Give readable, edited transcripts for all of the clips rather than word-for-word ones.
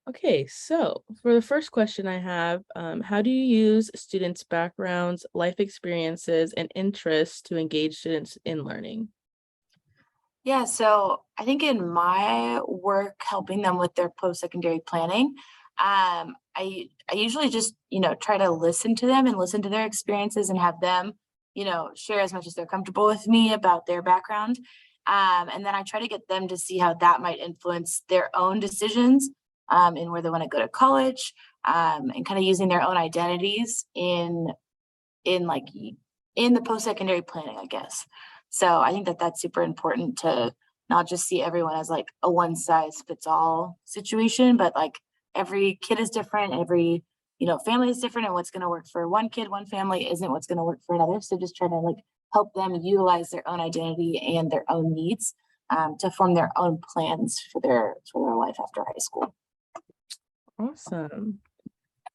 Okay, so for the first question I have, how do you use students' backgrounds, life experiences, and interests to engage students in learning? Yeah, so I think in my work helping them with their post-secondary planning, I usually just, try to listen to them and listen to their experiences and have them, share as much as they're comfortable with me about their background. And then I try to get them to see how that might influence their own decisions and where they want to go to college, and kind of using their own identities in the post-secondary planning, I guess. So I think that that's super important to not just see everyone as like a one size fits all situation, but like every kid is different, every family is different, and what's going to work for one kid, one family isn't what's going to work for another. So just try to like help them utilize their own identity and their own needs to form their own plans for their life after high school. Awesome.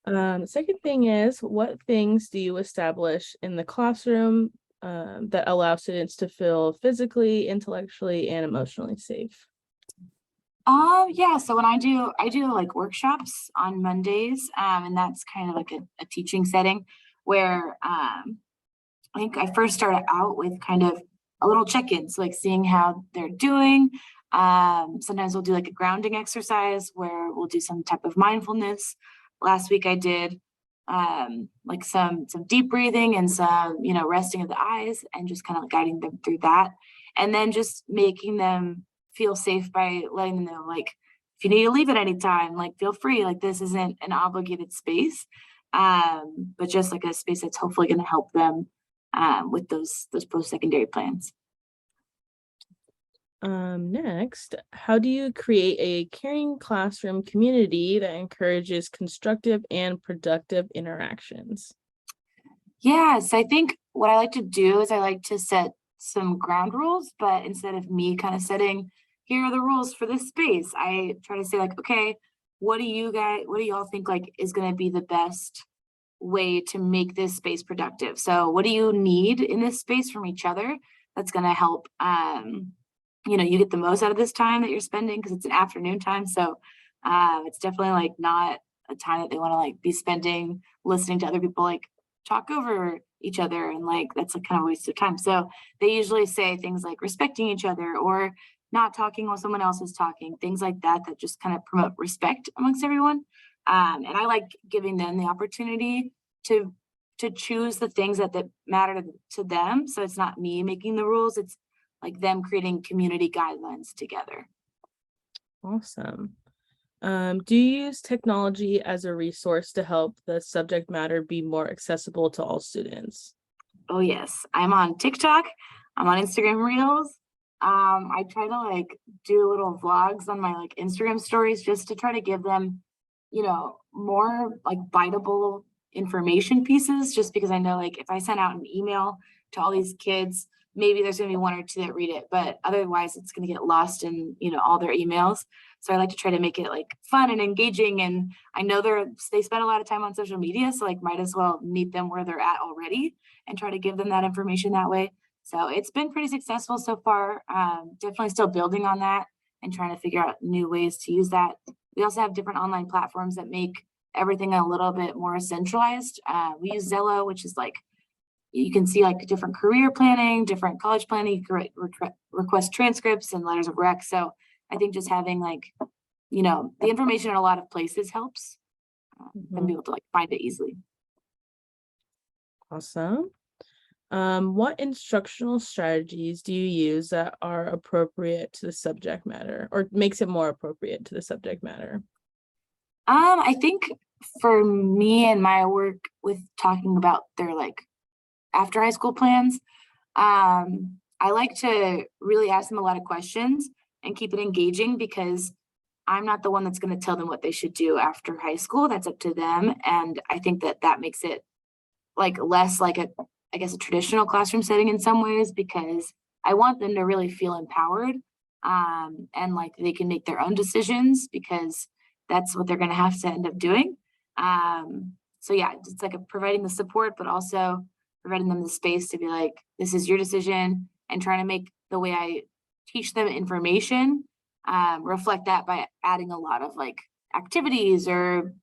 The second thing is, what things do you establish in the classroom that allow students to feel physically, intellectually, and emotionally safe? Yeah, so when I do like workshops on Mondays, and that's kind of like a teaching setting where I think I first started out with kind of a little check-ins, like seeing how they're doing. Sometimes we'll do like a grounding exercise where we'll do some type of mindfulness. Last week I did like some deep breathing and some, resting of the eyes and just kind of guiding them through that. And then just making them feel safe by letting them know, like, if you need to leave at any time, like feel free. Like this isn't an obligated space, but just like a space that's hopefully going to help them with those post-secondary plans. Next, how do you create a caring classroom community that encourages constructive and productive interactions? Yes, I think what I like to do is I like to set some ground rules, but instead of me kind of setting, here are the rules for this space, I try to say like, okay, what do y'all think like is going to be the best way to make this space productive? So what do you need in this space from each other that's going to help you get the most out of this time that you're spending because it's an afternoon time. So it's definitely like not a time that they want to like be spending listening to other people like talk over each other, and like that's like kind of a waste of time. So they usually say things like respecting each other or not talking while someone else is talking, things like that that just kind of promote respect amongst everyone. And I like giving them the opportunity to choose the things that matter to them. So it's not me making the rules, it's like them creating community guidelines together. Awesome. Do you use technology as a resource to help the subject matter be more accessible to all students? Oh yes, I'm on TikTok, I'm on Instagram Reels. I try to like do little vlogs on my like Instagram stories just to try to give them, more like biteable information pieces, just because I know like if I send out an email to all these kids, maybe there's gonna be one or two that read it, but otherwise it's gonna get lost in, all their emails. So I like to try to make it like fun and engaging. And I know they spend a lot of time on social media, so like might as well meet them where they're at already and try to give them that information that way. So it's been pretty successful so far. Definitely still building on that and trying to figure out new ways to use that. We also have different online platforms that make everything a little bit more centralized. We use Zello, which is like you can see like different career planning, different college planning. You can request transcripts and letters of rec. So I think just having like, the information in a lot of places helps them Mhm. be able to like find it easily. Awesome. What instructional strategies do you use that are appropriate to the subject matter or makes it more appropriate to the subject matter? I think for me and my work with talking about their like after high school plans, I like to really ask them a lot of questions and keep it engaging because I'm not the one that's going to tell them what they should do after high school. That's up to them. And I think that that makes it like less like I guess, a traditional classroom setting in some ways because I want them to really feel empowered, and like they can make their own decisions because that's what they're going to have to end up doing. So yeah, it's like providing the support, but also providing them the space to be like, this is your decision, and trying to make the way I teach them information reflect that by adding a lot of like activities, or,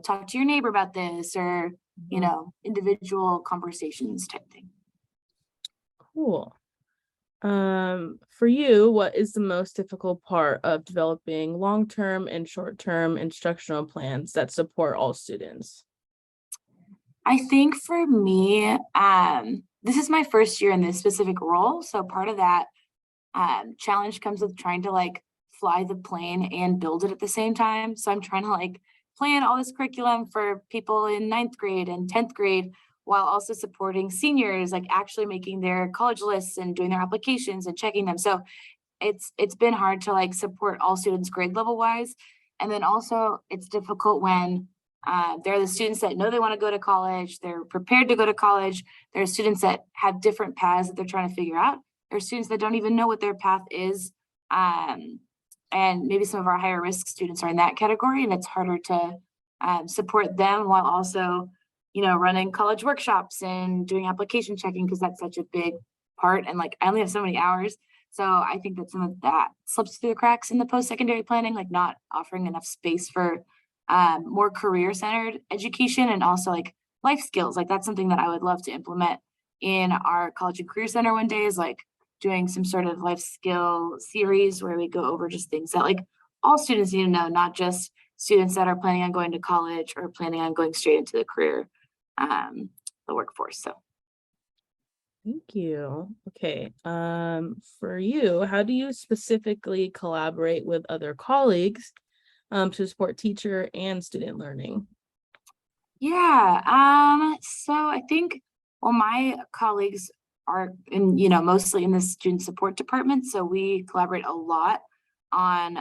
talk to your neighbor about this, or, Mhm. individual conversations type thing. Cool. For you, what is the most difficult part of developing long-term and short-term instructional plans that support all students? I think for me, this is my first year in this specific role. So part of that challenge comes with trying to like fly the plane and build it at the same time. So I'm trying to like plan all this curriculum for people in ninth grade and 10th grade while also supporting seniors, like actually making their college lists and doing their applications and checking them. So it's been hard to like support all students grade level wise. And then also it's difficult when there are the students that know they want to go to college, they're prepared to go to college. There are students that have different paths that they're trying to figure out. There are students that don't even know what their path is. And maybe some of our higher risk students are in that category, and it's harder to support them while also, running college workshops and doing application checking, because that's such a big part. And like, I only have so many hours. So I think that some of that slips through the cracks in the post-secondary planning, like not offering enough space for more career-centered education and also like life skills. Like that's something that I would love to implement in our college and career center one day, is like doing some sort of life skill series where we go over just things that like all students need to know, not just students that are planning on going to college or planning on going straight into the career, the workforce. So Thank you. Okay. For you, how do you specifically collaborate with other colleagues to support teacher and student learning? yeah, so I think, well, my colleagues are in, mostly in the student support department. So we collaborate a lot on,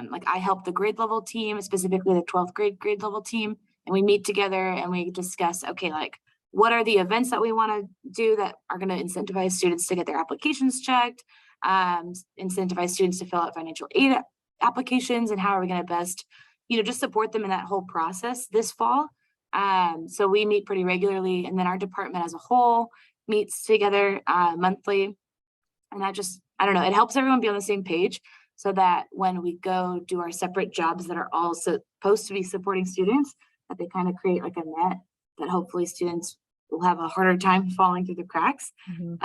like I help the grade level team, specifically the 12th grade level team, and we meet together and we discuss, okay, like what are the events that we want to do that are going to incentivize students to get their applications checked, incentivize students to fill out financial aid applications, and how are we going to best, just support them in that whole process this fall. So we meet pretty regularly, and then our department as a whole meets together monthly. And that just, I don't know, it helps everyone be on the same page so that when we go do our separate jobs that are all supposed to be supporting students, that they kind of create like a net that hopefully students will have a harder time falling through the cracks. Mhm.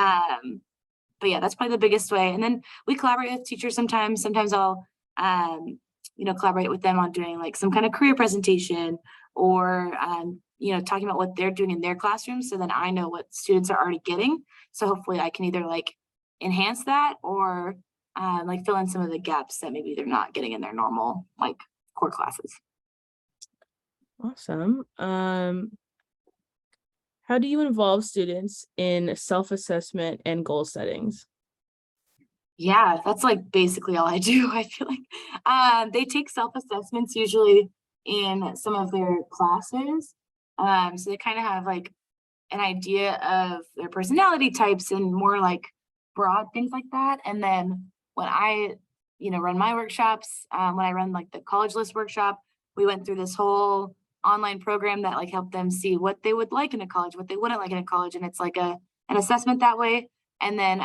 But yeah, that's probably the biggest way. And then we collaborate with teachers sometimes. Sometimes I'll, collaborate with them on doing like some kind of career presentation, or, talking about what they're doing in their classrooms. So then I know what students are already getting. So hopefully I can either like enhance that, or like fill in some of the gaps that maybe they're not getting in their normal like core classes. Awesome. How do you involve students in self-assessment and goal settings? Yeah, that's like basically all I do. I feel like they take self-assessments usually in some of their classes. So they kind of have like an idea of their personality types and more like broad things like that. And then when I, run my workshops, when I run like the college list workshop, we went through this whole online program that like helped them see what they would like in a college, what they wouldn't like in a college. And it's like an assessment that way. And then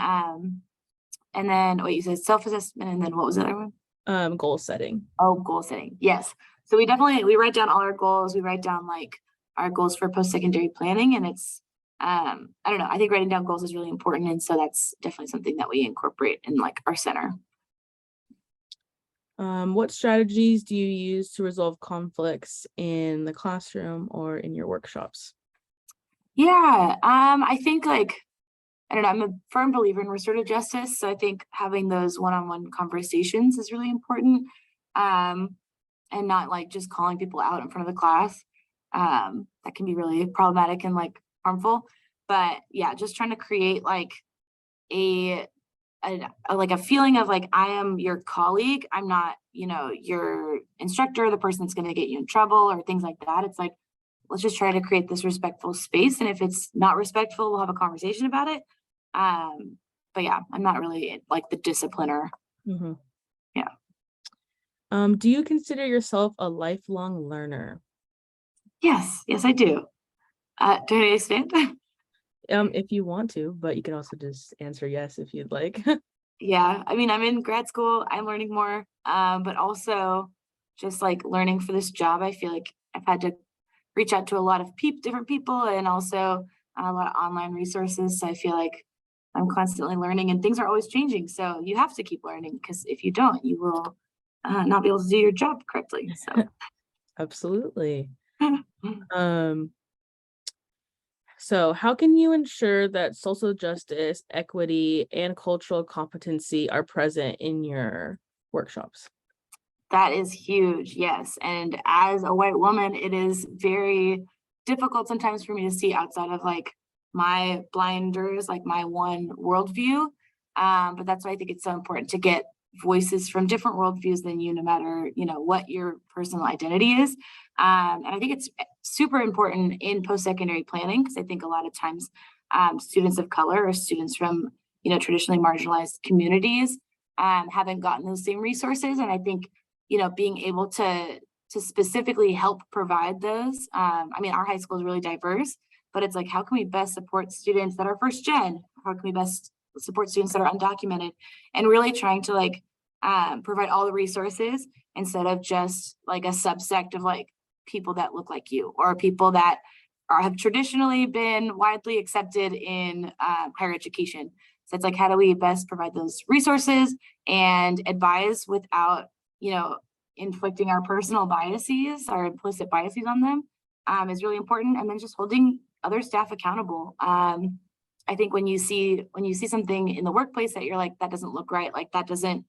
what you said, self-assessment, and then what was the other one? Goal setting. Oh, goal setting. Yes. So we write down all our goals. We write down like our goals for post-secondary planning. And it's I don't know, I think writing down goals is really important. And so that's definitely something that we incorporate in like our center. What strategies do you use to resolve conflicts in the classroom or in your workshops? Yeah. I think like, I don't know, I'm a firm believer in restorative justice. So I think having those one-on-one conversations is really important. Um, and not like just calling people out in front of the class. That can be really problematic and like harmful. But yeah, just trying to create like a, like a feeling of like I am your colleague. I'm not, your instructor, the person that's going to get you in trouble or things like that. It's like, let's just try to create this respectful space. And if it's not respectful, we'll have a conversation about it. But yeah, I'm not really like the discipliner. Mhm. Yeah. Do you consider yourself a lifelong learner? Yes, I do. To an extent. If you want to, but you can also just answer yes if you'd like. Yeah, I mean, I'm in grad school, I'm learning more, but also just like learning for this job, I feel like I've had to reach out to a lot of different people, and also a lot of online resources. So I feel like I'm constantly learning, and things are always changing. So you have to keep learning, because if you don't, you will not be able to do your job correctly. So Absolutely. Um, so how can you ensure that social justice, equity, and cultural competency are present in your workshops? that is huge. Yes. And as a white woman, it is very difficult sometimes for me to see outside of like my blinders, like my one worldview. But that's why I think it's so important to get voices from different worldviews than you, no matter, what your personal identity is. And I think it's super important in post-secondary planning, because I think a lot of times students of color or students from, traditionally marginalized communities haven't gotten those same resources. And I think being able to specifically help provide those. I mean, our high school is really diverse, but it's like, how can we best support students that are first gen? How can we best support students that are undocumented? And really trying to like provide all the resources, instead of just like a subsect of like people that look like you, or people that have traditionally been widely accepted in higher education. So it's like, how do we best provide those resources and advise without inflicting our personal biases, our implicit biases on them, is really important. And then just holding other staff accountable. I think when you see something in the workplace that you're like, that doesn't look right, like that doesn't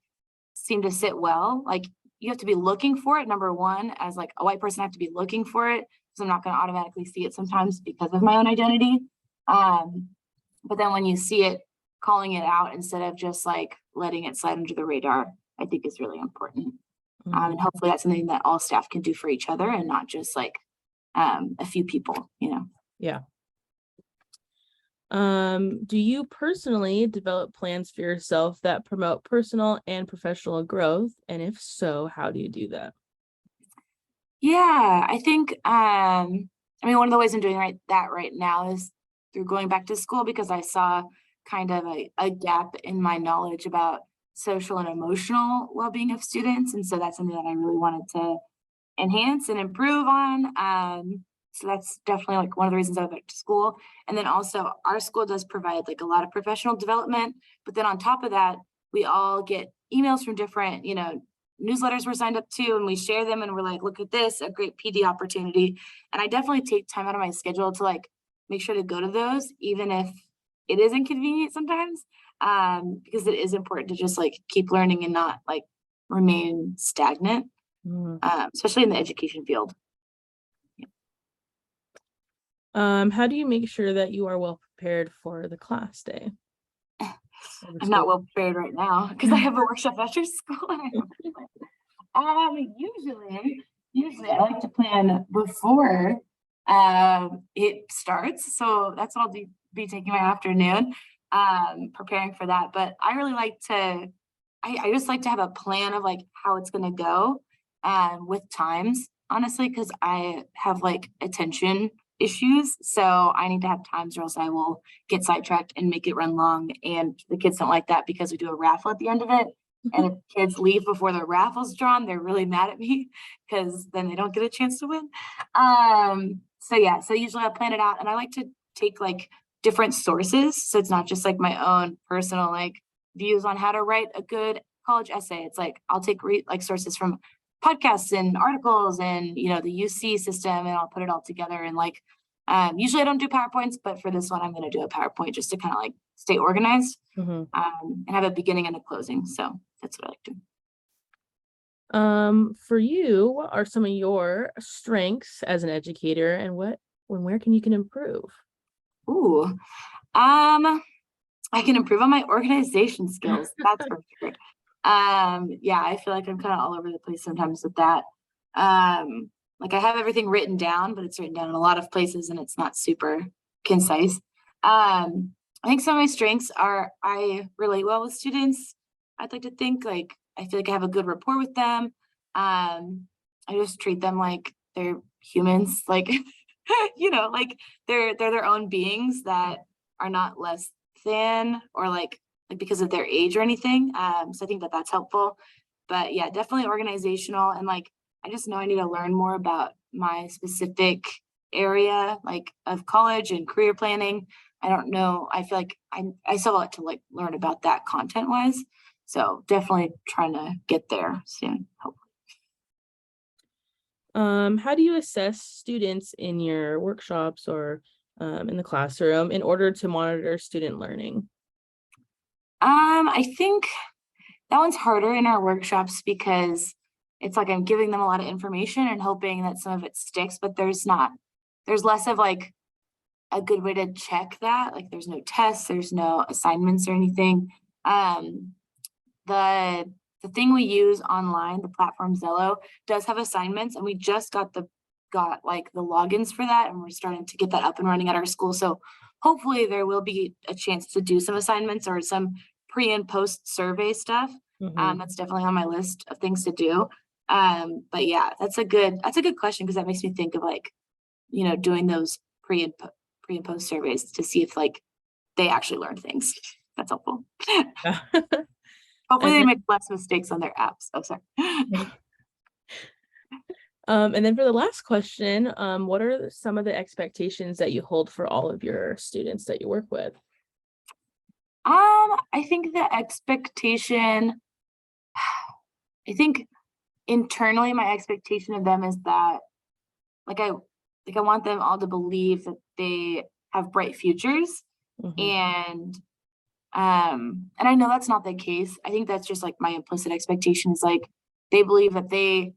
seem to sit well, like you have to be looking for it. Number one, as like a white person, I have to be looking for it, because I'm not going to automatically see it sometimes because of my own identity. But then when you see it, calling it out instead of just like letting it slide under the radar, I think is really important. And hopefully that's something that all staff can do for each other, and not just like a few people, Yeah. Do you personally develop plans for yourself that promote personal and professional growth? And if so, how do you do that? Yeah, I think I mean, one of the ways I'm doing that right now is through going back to school, because I saw kind of a gap in my knowledge about social and emotional well-being of students. And so that's something that I really wanted to enhance and improve on. So that's definitely like one of the reasons I went back to school. And then also our school does provide like a lot of professional development, but then on top of that, we all get emails from different, newsletters we're signed up to, and we share them, and we're like, look at this, a great PD opportunity. And I definitely take time out of my schedule to like make sure to go to those, even if it is inconvenient sometimes, because it is important to just like keep learning and not like remain stagnant, especially in the education field. How do you make sure that you are well prepared for the class day? I'm not well prepared right now because I have a workshop after school. Usually I like to plan before it starts. So that's what I'll be taking my afternoon, preparing for that. But I really like to, I just like to have a plan of like how it's going to go, with times, honestly, because I have like attention issues. So I need to have times, or else I will get sidetracked and make it run long. And the kids don't like that, because we do a raffle at the end of it. And if kids leave before the raffle's drawn, they're really mad at me, because then they don't get a chance to win. So usually I plan it out, and I like to take like different sources. So it's not just like my own personal like views on how to write a good college essay. It's like I'll take like sources from podcasts and articles and the UC system, and I'll put it all together. And like usually I don't do PowerPoints, but for this one I'm going to do a PowerPoint just to kind of like stay organized, and have a beginning and a closing. So that's what I like to do. For you, what are some of your strengths as an educator, and where can you improve? Ooh, I can improve on my organization skills. That's for sure. Yeah, I feel like I'm kind of all over the place sometimes with that. Like I have everything written down, but it's written down in a lot of places and it's not super concise. I think some of my strengths are I relate well with students. I'd like to think like I feel like I have a good rapport with them. I just treat them like they're humans, like like they're their own beings that are not less than, or like because of their age or anything. So I think that that's helpful. But yeah, definitely organizational, and like I just know I need to learn more about my specific area, like of college and career planning. I don't know. I feel like I still want to like learn about that content wise. So definitely trying to get there soon. Hopefully. How do you assess students in your workshops or in the classroom in order to monitor student learning? I think that one's harder in our workshops because it's like I'm giving them a lot of information and hoping that some of it sticks, but there's less of like a good way to check that. Like there's no tests, there's no assignments or anything. Um, the the thing we use online, the platform Zello, does have assignments, and we just got like the logins for that, and we're starting to get that up and running at our school. So hopefully there will be a chance to do some assignments or some pre and post survey stuff. Mhm. That's definitely on my list of things to do. But yeah, that's a good question because that makes me think of like, doing those pre and post surveys to see if like they actually learn things. That's helpful. Yeah. Hopefully And they then, make less mistakes on their apps. Oh, sorry. and then for the last question, what are some of the expectations that you hold for all of your students that you work with? I think the expectation, I think internally my expectation of them is that like I want them all to believe that they have bright futures Mhm. and I know that's not the case. I think that's just like my implicit expectation is like they believe that they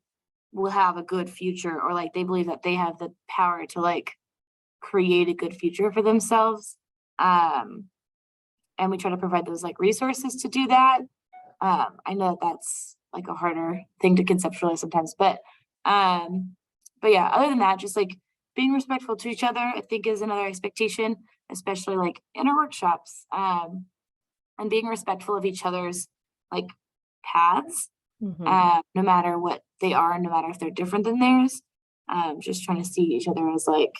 will have a good future or like they believe that they have the power to like create a good future for themselves. Um, and we try to provide those like resources to do that. I know that that's like a harder thing to conceptualize sometimes, um, but yeah, other than that, just like being respectful to each other, I think is another expectation, especially like in our workshops, and being respectful of each other's like paths, Mhm. no matter what they are, no matter if they're different than theirs. Just trying to see each other as like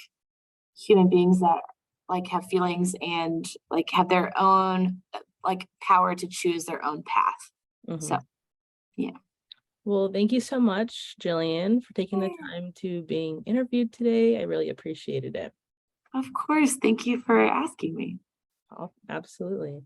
human beings that like have feelings and like have their own like power to choose their own path. So Mhm. yeah. Well, thank you so much, Jillian, for taking the time to being interviewed today. I really appreciated it. Of course. Thank you for asking me. Oh, absolutely.